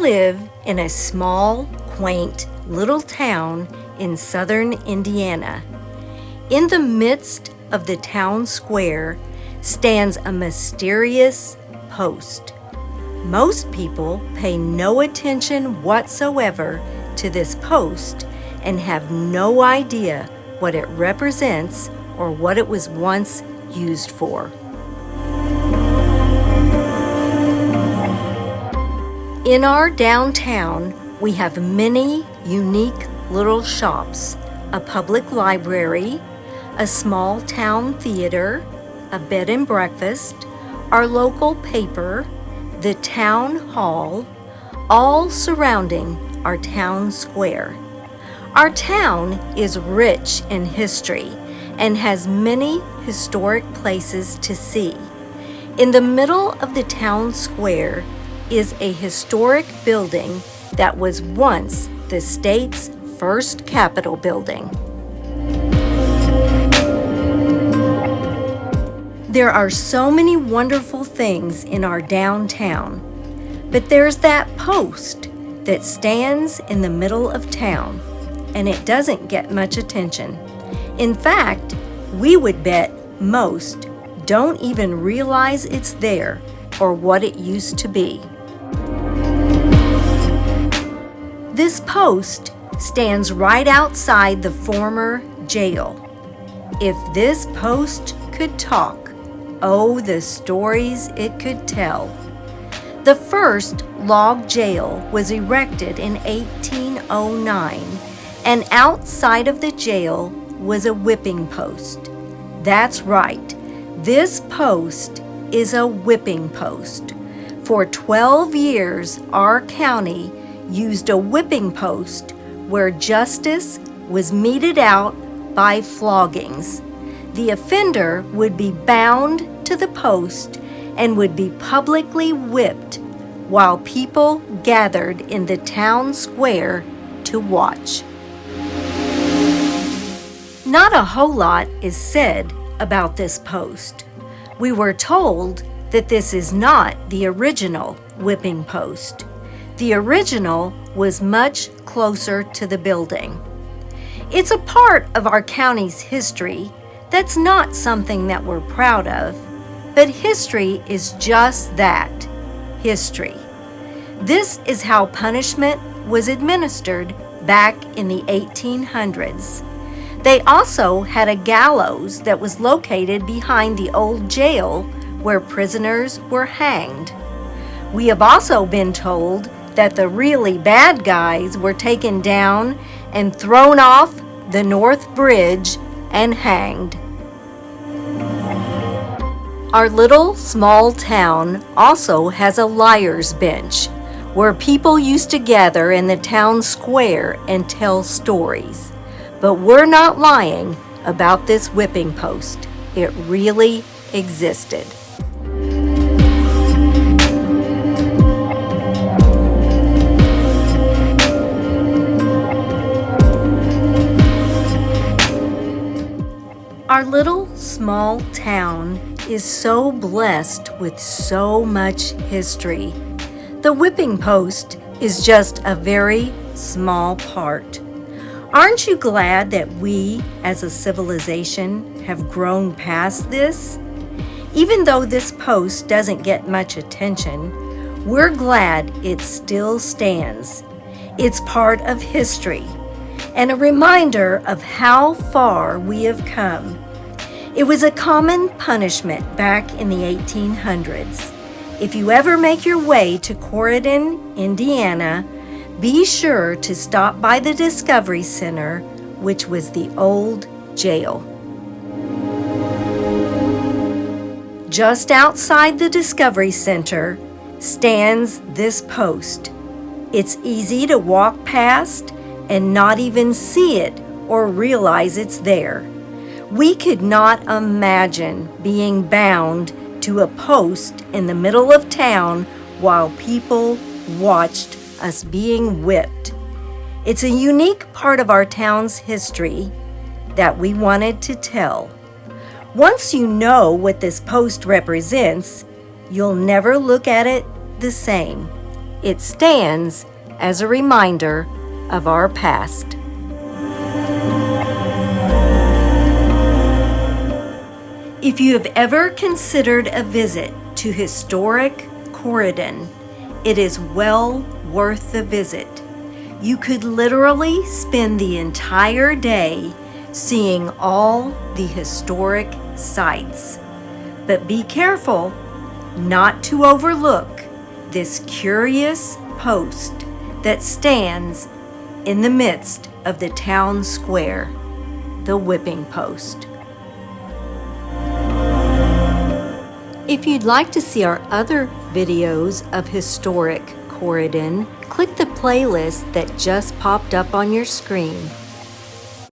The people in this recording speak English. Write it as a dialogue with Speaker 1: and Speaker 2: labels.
Speaker 1: live in a small, quaint little town in southern Indiana. In the midst of the town square stands a mysterious post. Most people pay no attention whatsoever to this post and have no idea what it represents or what it was once used for. In our downtown, we have many unique little shops, a public library, a small town theater, a bed and breakfast, our local paper, the town hall, all surrounding our town square. Our town is rich in history and has many historic places to see. In the middle of the town square is a historic building that was once the state's first Capitol building. There are so many wonderful things in our downtown, but there's that post that stands in the middle of town, and it doesn't get much attention. In fact, we would bet most don't even realize it's there or what it used to be. This post stands right outside the former jail. If this post could talk, oh, the stories it could tell. The first log jail was erected in 1809, and outside of the jail was a whipping post. That's right, this post is a whipping post. For 12 years, our county used a whipping post where justice was meted out by floggings. The offender would be bound to the post and would be publicly whipped while people gathered in the town square to watch. Not a whole lot is said about this post. We were told that this is not the original whipping post. The original was much closer to the building. It's a part of our county's history that's not something that we're proud of, but history is just that, history. This is how punishment was administered back in the 1800s. They also had a gallows that was located behind the old jail where prisoners were hanged. We have also been told that the really bad guys were taken down and thrown off the North Bridge and hanged. Our little small town also has a liar's bench where people used to gather in the town square and tell stories. But we're not lying about this whipping post. It really existed. Our little small town is so blessed with so much history. The whipping post is just a very small part. Aren't you glad that we, as a civilization, have grown past this? Even though this post doesn't get much attention, we're glad it still stands. It's part of history and a reminder of how far we have come. It was a common punishment back in the 1800s. If you ever make your way to Corydon, Indiana, be sure to stop by the Discovery Center, which was the old jail. Just outside the Discovery Center stands this post. It's easy to walk past and not even see it or realize it's there. We could not imagine being bound to a post in the middle of town while people watched us being whipped. It's a unique part of our town's history that we wanted to tell. Once you know what this post represents, you'll never look at it the same. It stands as a reminder of our past. If you have ever considered a visit to historic Corydon, it is well worth the visit. You could literally spend the entire day seeing all the historic sights. But be careful not to overlook this curious post that stands in the midst of the town square, the whipping post. If you'd like to see our other videos of historic Corydon, click the playlist that just popped up on your screen.